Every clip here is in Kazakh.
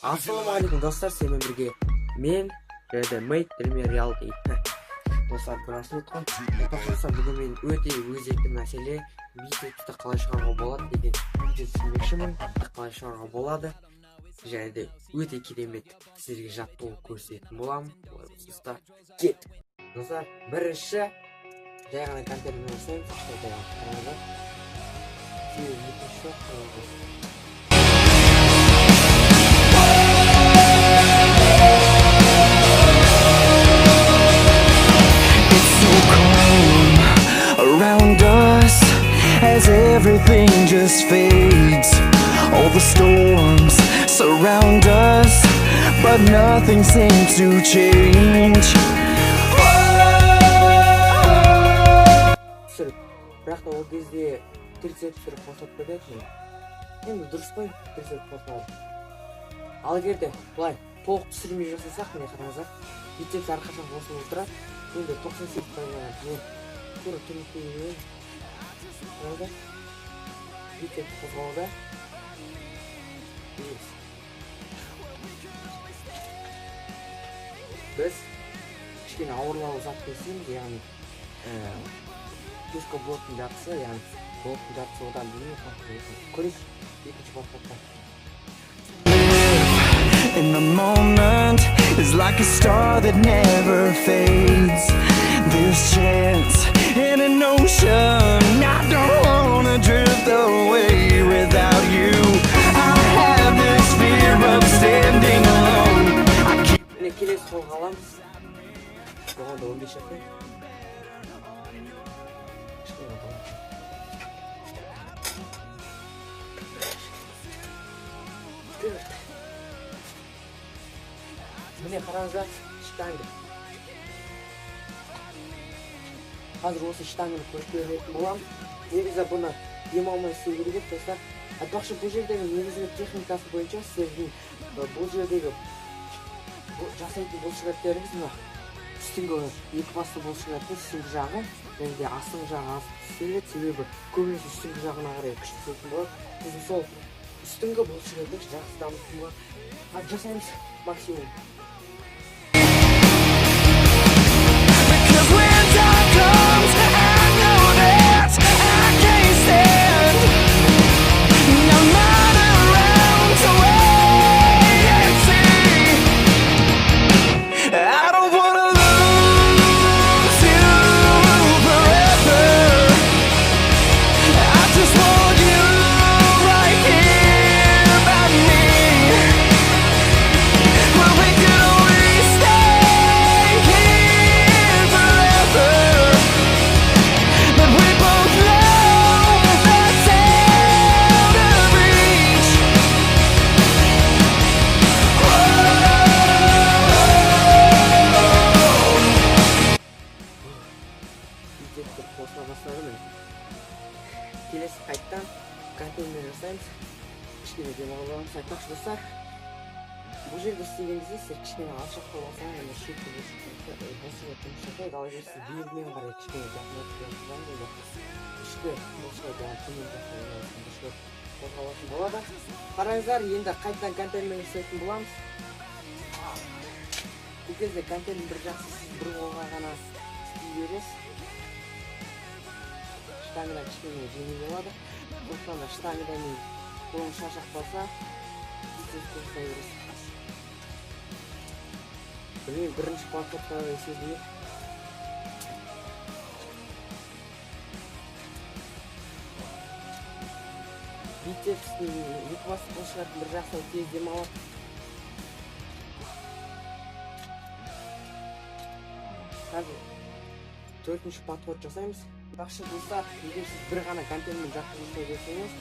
Ассалаумағалейкум достар, сенімен бірге мен Мейт Реал дейді. Достар, бұрасын ұтқан. Бүгін мен өте өзекті мәселе бицепсті қалай шығаруға болады деген видео түсірмекшімін. Қалай шығаруға болады және де өте керемет сіздерге жаттығу көрсететін боламын. Достар, кет. Достар, бірінші жай ғана контентін жасаймыз. Around us as everything just fades. All the storms surround us, but nothing seems to change. Бірақ та ол кезде трицепс түріп қосып көретін. Енді дұрыс қой, трицепс қосады. Ал егерде былай толық түсірмей жасасақ, міне қараңыздар, бицепс әрқашан қосылып отырады. Енді 98 пайызға тура түнікке үйренеміз. Қараңыздар, бицепс қозғалуда. Біз кішкене ауырлау зат кесеміз, яғни пешка блоктың жартысы, яғни блоктың жартысы одан дейін көрейік екінші подкастта. In the moment is like a star that never fades. This chance in an ocean, I don't wanna drift away without you. I have this fear of standing alone. Міне келесі қолға аламыз. Оған да 15 шақтай. Міне қараңыздар, штанга. Қазір осы штанганы көрсететін боламын. Негізі бұны демалмай істеу керек еді, достар. Айтпақшы, бұл жердегі негізгі техникасы бойынша сіздердің бұл жердегі жасайтын бұлшықеттеріңіз мына үстіңгі екі басты бұлшықеттің үстіңгі жағы және де астыңғы жағы аз істеледі, себебі көбінесе үстіңгі жағына қарай күш түсетін болады. Біз сол үстіңгі бұлшықетті жақсы дамытатын болады. Жасаймыз максимум. Келесі қайттан контейнер жасаймыз. Кішкене демалуымыз. Айтпақшы достар, бұл жерде істеген кезде сіздер кішкене алшаққа болсаң, енді шеткі бұлшыққа тұмшыққа, ал егер сіз белгімен қарай кішкене жақындатып енді ішкі бұлшыққа төмен жақындатып қозғалатын болады. Қараңыздар, енді қайттан контейнер жасайтын боламыз. Бұл кезде контейнер бір жақсы сіз бір қолға ғана істей бересіз. Штангыдан кішкене жеңіл болады. Сондықтан да штангыдан қолың шашақ болса, бицепс қосылай бересіз. Білмеймін, бірінші подкастта сезінеді. Бицепстің екі басты бұлшықеттің бір жақсы тез демалады. Қазір төртінші подход жасаймыз. Бақшы достар, егер сіз бір ғана контейнермен жаттығу жасай берсеңіз,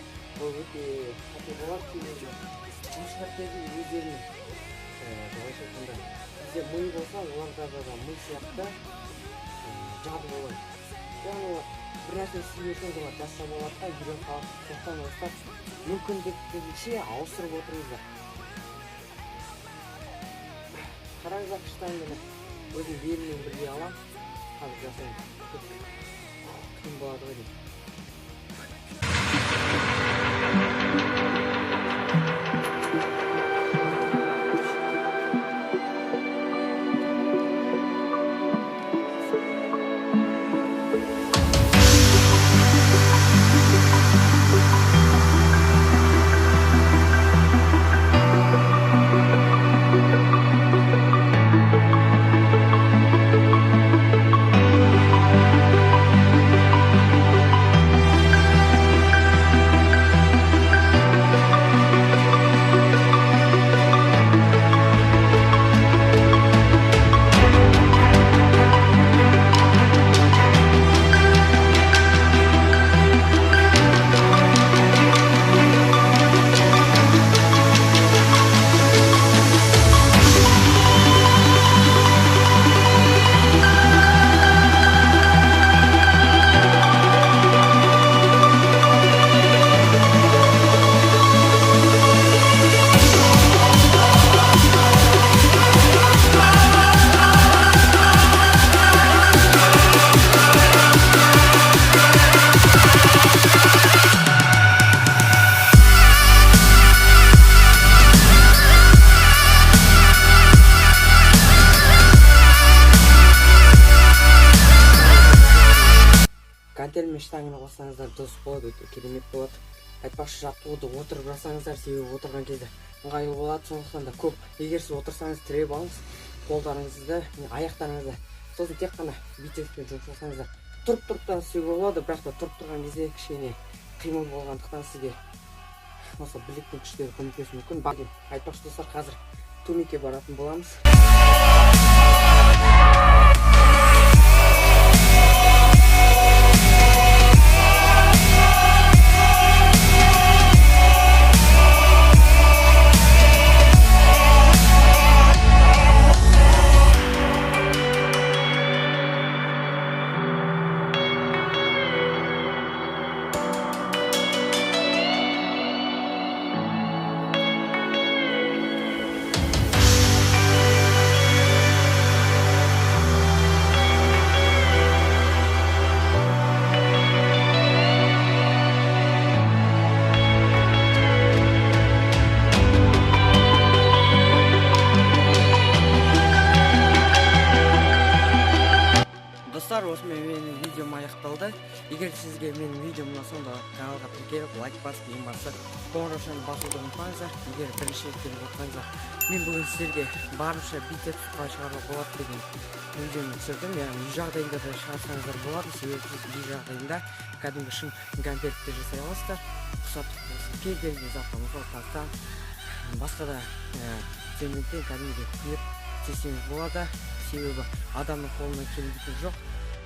ол өте қате болады. Себебі бұлшықеттердің өздерінің қалайша айтқанда бізде ми болса, оларда да ми сияқты жады болады. Яғни бір нәрсе істей берсеңіз, олар жасап болады да, үйреніп қалады. Сондықтан достар, мүмкіндігінше ауыстырып отырыңыздар. Қараңыздар, штангыны өзім беліммен бірге аламын. Қазір жасаймын. Қиын болады ғой деймін. гантельмен штангыны қоссаңыздар дұрыс болады, өте керемет болады. Айтпақшы жаттығуды отырып жасаңыздар, себебі отырған кезде ыңғайлы болады. Сондықтан да көп, егер сіз отырсаңыз тіреп алыңыз қолдарыңызды, аяқтарыңызды. Сосын тек қана бицепспен жұмыс жасаңыздар. Тұрып-тұрыптан істеуге болады, бірақ та тұрып тұрған кезде кішкене қимыл болғандықтан сізге осы білектің күштері көмектесуі мүмкін. Айтпақшы достар, қазір турникке баратын боламыз. Достар, осымен менің видеом аяқталды. Егер сізге менің видеом ұнаса, онда каналға тіркеліп, лайк басып, ең бастысы қоңыраушаны басуды ұмытпаңыздар. Егер бірінші рет келіп отырсаңыздар, мен бүгін сіздерге барынша бицепс қалай шығаруға болады деген видеоны түсірдім. Яғни үй жағдайында да шығарсаңыздар болады, себебі сіз үй жағдайында кәдімгі шын гантельді жасай аласыздар. Ұқсатып болсын, кез келген затты, мысалы тастан, басқа да цементтен кәдімгі құйып істесеңіз болады. Себебі адамның қолынан келмейтін жоқ.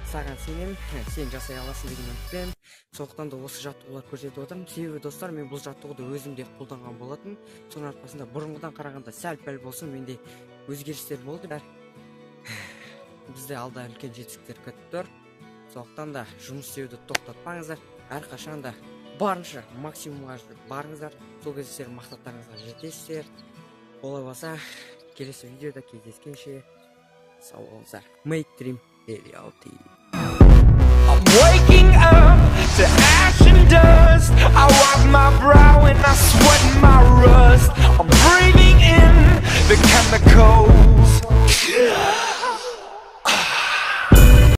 Саған сенемін, сен жасай аласың деген үмітпен. Сондықтан да осы жаттығулар көрсетіп отырмын. Себебі достар, мен бұл жаттығуды өзімде қолданған болатын. Соның арқасында бұрынғыдан қарағанда сәл-пәл болсын менде өзгерістер болды. Бізде алда үлкен жетістіктер күтіп тұр. Сондықтан да жұмыс істеуді тоқтатпаңыздар. Әрқашан да барынша максимумға барыңыздар. Сол кезде сіздер мақсаттарыңызға жетесіздер. Олай болса, келесі видеода кездескенше сау болыңыздар. Make dream reality.